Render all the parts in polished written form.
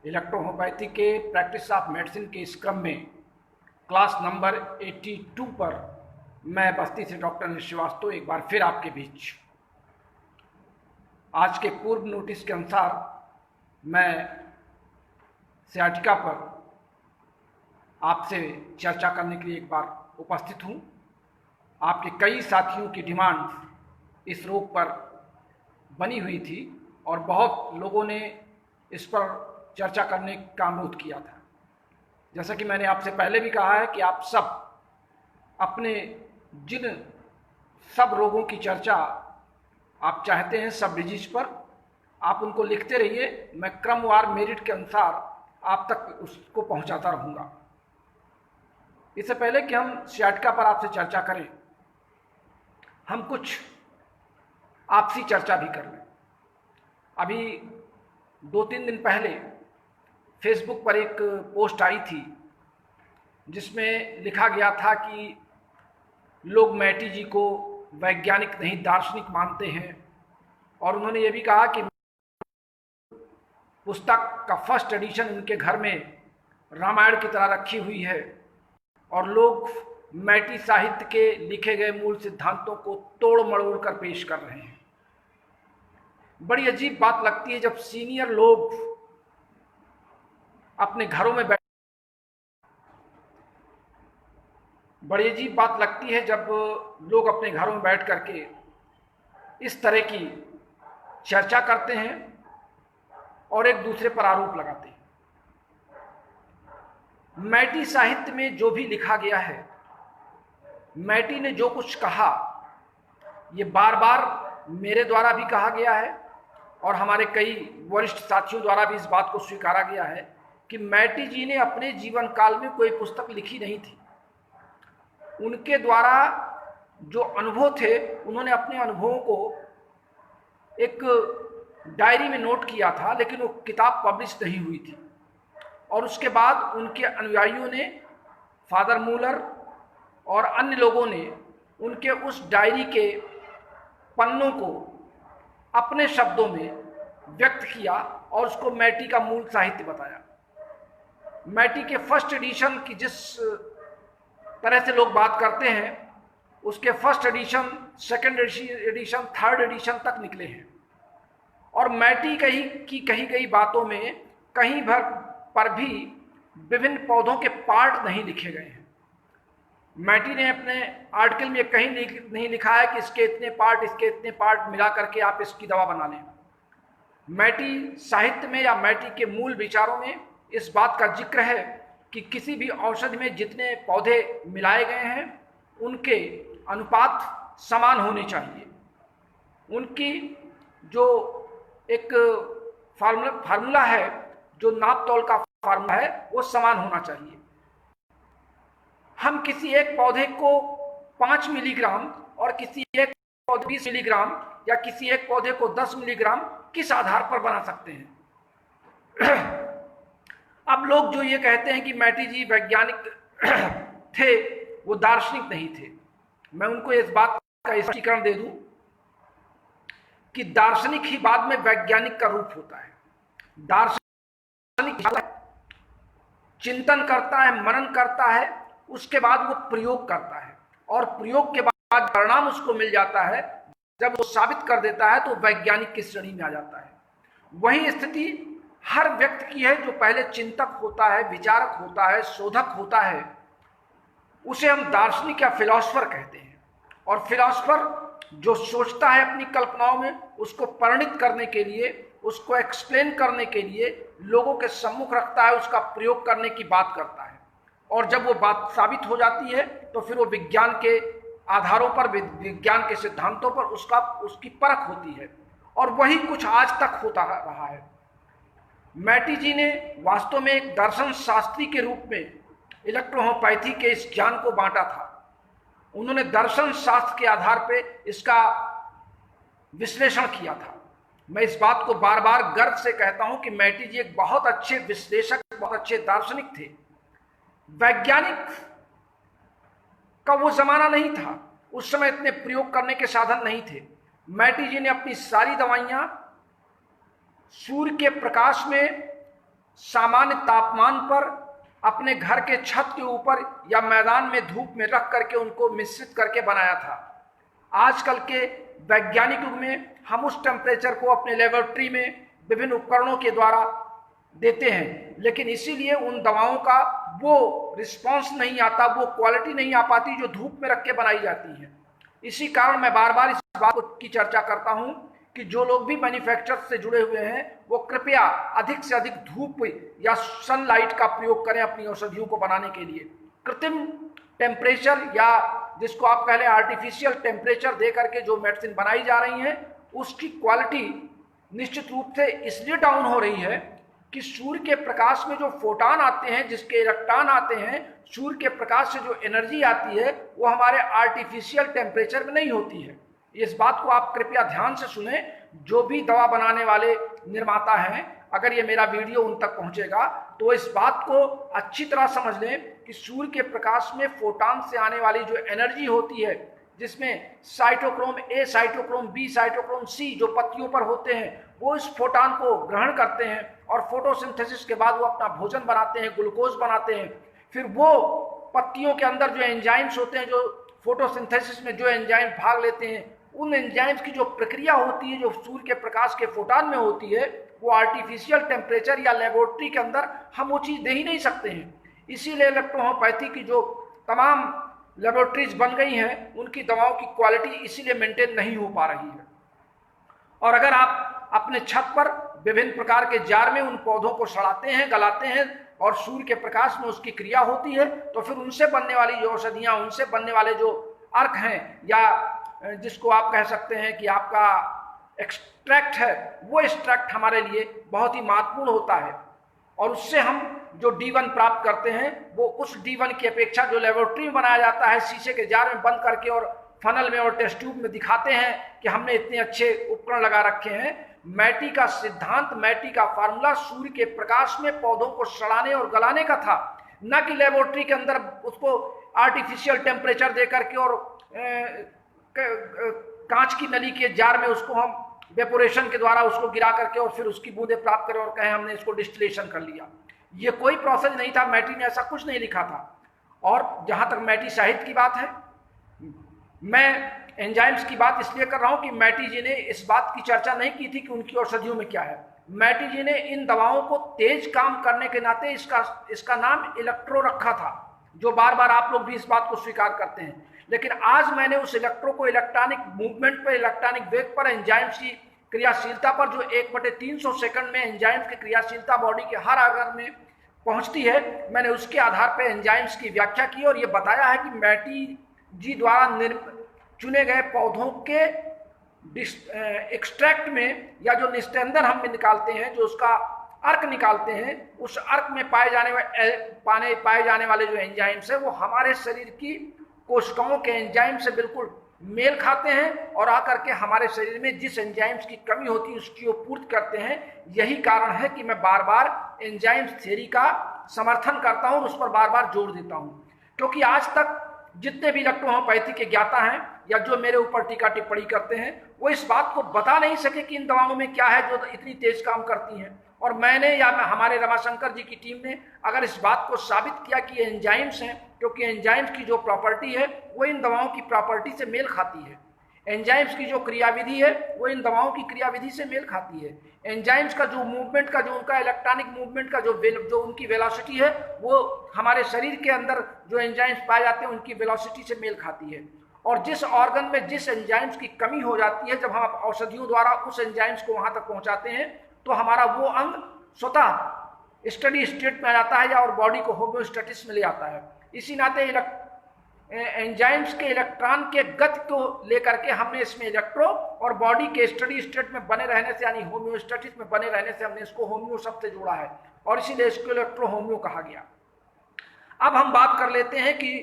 Electrohomoeopathy के practice of medicine के इस क्रम में क्लास नंबर 82 पर मैं बस्ती से डॉक्टर अनिल श्रीवास्तव एक बार फिर आपके बीच। आज के पूर्व नोटिस के अनुसार मैं सियाटिका पर आपसे चर्चा करने के लिए एक बार उपस्थित हूँ। आपके कई साथियों की डिमांड इस रोग पर बनी हुई थी और बहुत लोगों ने इस पर चर्चा करने का अनुरोध किया था। जैसा कि मैंने आपसे पहले भी कहा है कि आप सब अपने जिन सब रोगों की चर्चा आप चाहते हैं, सब डिजीज पर, आप उनको लिखते रहिए। मैं क्रमवार मेरिट के अनुसार आप तक उसको पहुंचाता रहूँगा। इससे पहले कि हम सियाटिका पर आपसे चर्चा करें, हम कुछ आपसी चर्चा भी कर लें। अभी 2-3 दिन पहले फेसबुक पर एक पोस्ट आई थी जिसमें लिखा गया था कि लोग मैटी जी को वैज्ञानिक नहीं दार्शनिक मानते हैं, और उन्होंने ये भी कहा कि पुस्तक का फर्स्ट एडिशन उनके घर में रामायण की तरह रखी हुई है और लोग मैटी साहित्य के लिखे गए मूल सिद्धांतों को तोड़ मड़ोड़ कर पेश कर रहे हैं। बड़ी अजीब बात लगती है जब सीनियर लोग अपने घरों में बड़ी अजीब बात लगती है जब लोग अपने घरों में बैठ करके इस तरह की चर्चा करते हैं और एक दूसरे पर आरोप लगाते हैं। मैटी साहित्य में जो भी लिखा गया है, मैटी ने जो कुछ कहा, ये बार बार मेरे द्वारा भी कहा गया है और हमारे कई वरिष्ठ साथियों द्वारा भी इस बात को स्वीकारा गया है कि मैटी जी ने अपने जीवन काल में कोई पुस्तक लिखी नहीं थी। उनके द्वारा जो अनुभव थे, उन्होंने अपने अनुभवों को एक डायरी में नोट किया था, लेकिन वो किताब पब्लिश नहीं हुई थी। और उसके बाद उनके अनुयायियों ने, फादर मूलर और अन्य लोगों ने उनके उस डायरी के पन्नों को अपने शब्दों में व्यक्त किया और उसको मैटी का मूल साहित्य बताया। मैटी के फर्स्ट एडिशन की जिस तरह से लोग बात करते हैं, उसके first edition, second edition, third edition तक निकले हैं और मैटी की कही गई बातों में कहीं भर पर भी विभिन्न पौधों के पार्ट नहीं लिखे गए हैं। मैटी ने अपने आर्टिकल में कहीं नहीं लिखा है कि इसके इतने पार्ट मिला करके आप इसकी दवा बना लें। मैटी साहित्य में या मैटी के मूल विचारों में इस बात का जिक्र है कि किसी भी औषधि में जितने पौधे मिलाए गए हैं उनके अनुपात समान होने चाहिए। उनकी जो एक फार्मूला है, जो नाप तोल का फार्मूला है, वो समान होना चाहिए। हम किसी एक पौधे को 5 मिलीग्राम और किसी एक पौधे 20 मिलीग्राम या किसी एक पौधे को 10 मिलीग्राम किस आधार पर बना सकते हैं? अब लोग जो ये कहते हैं कि मैटी जी वैज्ञानिक थे, वो दार्शनिक नहीं थे, मैं उनको इस बात का स्पष्टीकरण दे दूं कि दार्शनिक ही बाद में वैज्ञानिक का रूप होता है। दार्शनिक चिंतन करता है, मनन करता है, उसके बाद वो प्रयोग करता है और प्रयोग के बाद परिणाम उसको मिल जाता है। जब वो साबित कर देता है तो वैज्ञानिक की श्रेणी में आ जाता है। वही स्थिति हर व्यक्ति की है जो पहले चिंतक होता है, विचारक होता है, शोधक होता है, उसे हम दार्शनिक या फिलॉसफर कहते हैं। और फिलॉसफर जो सोचता है अपनी कल्पनाओं में, उसको परिणित करने के लिए, उसको एक्सप्लेन करने के लिए लोगों के सम्मुख रखता है, उसका प्रयोग करने की बात करता है। और जब वो बात साबित हो जाती है तो फिर वो विज्ञान के आधारों पर, विज्ञान के सिद्धांतों पर उसकी परख होती है। और वही कुछ आज तक होता रहा है। मैटी जी ने वास्तव में एक दर्शन शास्त्री के रूप में इलेक्ट्रोहोम्योपैथी के इस ज्ञान को बांटा था। उन्होंने दर्शन शास्त्र के आधार पर इसका विश्लेषण किया था। मैं इस बात को बार बार गर्व से कहता हूं कि मैटी जी एक बहुत अच्छे विश्लेषक, बहुत अच्छे दार्शनिक थे। वैज्ञानिक का वो जमाना नहीं था, उस समय इतने प्रयोग करने के साधन नहीं थे। मैटी जी ने अपनी सारी दवाइयां सूर्य के प्रकाश में सामान्य तापमान पर अपने घर के छत के ऊपर या मैदान में धूप में रख करके उनको मिश्रित करके बनाया था। आजकल के वैज्ञानिक युग में हम उस टेम्परेचर को अपने लेबोरेटरी में विभिन्न उपकरणों के द्वारा देते हैं, लेकिन इसीलिए उन दवाओं का वो रिस्पांस नहीं आता, वो क्वालिटी नहीं आ पाती जो धूप में रख के बनाई जाती है। इसी कारण मैं बार बार इस बात की चर्चा करता हूं कि जो लोग भी मैन्युफैक्चर से जुड़े हुए हैं वो कृपया अधिक से अधिक धूप या सनलाइट का प्रयोग करें अपनी औषधियों को बनाने के लिए। कृत्रिम टेम्परेचर या जिसको आप कह लें आर्टिफिशियल टेम्परेचर दे करके जो मेडिसिन बनाई जा रही हैं उसकी क्वालिटी निश्चित रूप से इसलिए डाउन हो रही है कि सूर्य के प्रकाश में जो फोटान आते हैं, जिसके इलेक्ट्रॉन आते हैं, सूर्य के प्रकाश से जो एनर्जी आती है वो हमारे आर्टिफिशियल टेम्परेचर में नहीं होती है। इस बात को आप कृपया ध्यान से सुने। जो भी दवा बनाने वाले निर्माता हैं, अगर ये मेरा वीडियो उन तक पहुंचेगा तो इस बात को अच्छी तरह समझ लें कि सूर्य के प्रकाश में फोटान से आने वाली जो एनर्जी होती है, जिसमें cytochrome A, cytochrome B, cytochrome C जो पत्तियों पर होते हैं, वो इस फोटान को ग्रहण करते हैं और फोटोसिंथेसिस के बाद वो अपना भोजन बनाते हैं, ग्लूकोज बनाते हैं। फिर वो पत्तियों के अंदर जो एंजाइम्स होते हैं, जो फोटोसिंथेसिस में जो एंजाइम भाग लेते हैं, उन एंजाइम्स की जो प्रक्रिया होती है जो सूर्य के प्रकाश के फोटान में होती है, वो आर्टिफिशियल टेम्परेचर या लेबोरेटरी के अंदर हम वो चीज़ दे ही नहीं सकते हैं। इसीलिए इलेक्ट्रोहोम्योपैथी की जो तमाम लेबोरेटरीज बन गई हैं उनकी दवाओं की क्वालिटी इसीलिए मेंटेन नहीं हो पा रही है। और अगर आप अपने छत पर विभिन्न प्रकार के जार में उन पौधों को सड़ाते हैं, गलाते हैं और सूर्य के प्रकाश में उसकी क्रिया होती है, तो फिर उनसे बनने वाली जो औषधियाँ, उनसे बनने वाले जो अर्क हैं या जिसको आप कह सकते हैं कि आपका एक्सट्रैक्ट है, वो एक्सट्रैक्ट हमारे लिए बहुत ही महत्वपूर्ण होता है। और उससे हम जो D1 प्राप्त करते हैं वो उस D1 की अपेक्षा जो लेबोरेटरी में बनाया जाता है, शीशे के जार में बंद करके और फनल में और टेस्ट ट्यूब में दिखाते हैं कि हमने इतने अच्छे उपकरण लगा रखे हैं। मैटी का सिद्धांत, मैटी का फार्मूला सूर्य के प्रकाश में पौधों को सड़ाने और गलाने का था, न कि लेबोरेटरी के अंदर उसको आर्टिफिशियल टेम्परेचर दे करके और कांच की नली के जार में उसको हम वेपोरेशन के द्वारा उसको गिरा करके और फिर उसकी बूंदें प्राप्त करें और कहें हमने इसको डिस्टिलेशन कर लिया। ये कोई प्रोसेस नहीं था, मैटी ने ऐसा कुछ नहीं लिखा था। और जहां तक मैटी साहित्य की बात है, मैं एंजाइम्स की बात इसलिए कर रहा हूं कि मैटी जी ने इस बात की चर्चा नहीं की थी कि उनकी औषधियों में क्या है। मैटी जी ने इन दवाओं को तेज काम करने के नाते इसका नाम इलेक्ट्रो रखा था, जो बार बार आप लोग भी इस बात को स्वीकार करते हैं। लेकिन आज मैंने उस इलेक्ट्रो को इलेक्ट्रॉनिक मूवमेंट पर, इलेक्ट्रॉनिक वेग पर, एंजाइम्स की क्रियाशीलता पर, जो 1/300 सेकंड में एंजाइम्स की क्रियाशीलता बॉडी के हर आंग में पहुंचती है, मैंने उसके आधार पर एंजाइम्स की व्याख्या की और ये बताया है कि मैटी जी द्वारा चुने गए पौधों के एक्सट्रैक्ट में या जो निस्टेंदन हम निकालते हैं, जो उसका अर्क निकालते हैं, उस अर्क में पाए जाने वाले जो एंजाइम्स है वो हमारे शरीर की कोशिकाओं के एंजाइम से बिल्कुल मेल खाते हैं और आकर के हमारे शरीर में जिस एंजाइम्स की कमी होती है उसकी वो पूर्ति करते हैं। यही कारण है कि मैं बार बार एंजाइम्स थ्योरी का समर्थन करता हूं और उस पर बार बार जोर देता हूं, क्योंकि आज तक जितने भी इलेक्ट्रोहोम्योपैथी के ज्ञाता हैं या जो मेरे ऊपर टीका टिप्पणी करते हैं वो इस बात को बता नहीं सके कि इन दवाओं में क्या है जो इतनी तेज काम करती हैं। और मैंने या हमारे रमाशंकर जी की टीम ने अगर इस बात को साबित किया कि एंजाइम्स हैं, क्योंकि एंजाइम्स की जो प्रॉपर्टी है वो इन दवाओं की प्रॉपर्टी से मेल खाती है, एंजाइम्स की जो क्रियाविधि है वो इन दवाओं की क्रियाविधि से मेल खाती है, एंजाइम्स का जो मूवमेंट का, जो उनका इलेक्ट्रॉनिक मूवमेंट का जो उनकी वेलोसिटी है वो हमारे शरीर के अंदर जो एंजाइम्स पाए जाते हैं उनकी वेलोसिटी से मेल खाती है। और जिस ऑर्गन में जिस एंजाइम्स की कमी हो जाती है, जब हम औषधियों द्वारा उस एंजाइम्स को वहां तक पहुंचाते हैं तो हमारा वो अंग स्वतः स्टडी स्टेट में आ जाता है या और बॉडी को होम्योस्टेटिस में ले आता है। इसी नाते एंजाइम्स के इलेक्ट्रॉन के गति को लेकर के हमने इसमें इलेक्ट्रो और बॉडी के स्टडी स्टेट में बने रहने से यानी होम्योस्टेटिस में बने रहने से हमने इसको होम्यो शब्द से जोड़ा है और इसीलिए इसको इलेक्ट्रो होम्यो कहा गया। अब हम बात कर लेते हैं कि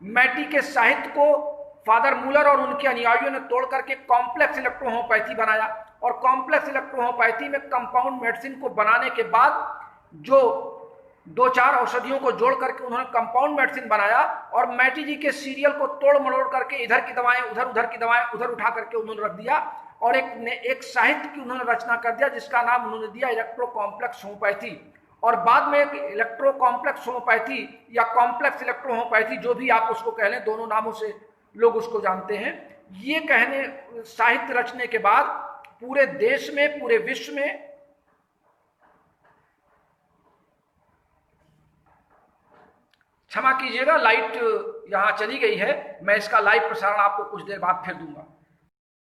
मैटी के साहित्य को फादर मूलर और उनके अनुयायियों ने तोड़ करके कॉम्प्लेक्स इलेक्ट्रोहोम्योपैथी बनाया और कॉम्प्लेक्स इलेक्ट्रोहोम्योपैथी में कंपाउंड मेडिसिन को बनाने के बाद जो 2-4 औषधियों को जोड़ करके उन्होंने कंपाउंड मेडिसिन बनाया और मैटी जी के सीरियल को तोड़ मरोड़ करके इधर की दवाएं उधर, उधर की दवाएं उधर उठा करके उन्होंने रख दिया और एक साहित्य की उन्होंने रचना कर दिया जिसका नाम उन्होंने दिया इलेक्ट्रो कॉम्प्लेक्स होम्योपैथी। और बाद में एक इलेक्ट्रो कॉम्प्लेक्स होम्योपैथी या कॉम्प्लेक्स इलेक्ट्रो होम्योपैथी, जो भी आप उसको कह लें, दोनों नामों से लोग उसको जानते हैं। ये कहने साहित्य रचने के बाद पूरे देश में, पूरे विश्व में क्षमा कीजिएगा, लाइट यहां चली गई है, मैं इसका लाइव प्रसारण आपको कुछ देर बाद फिर दूंगा।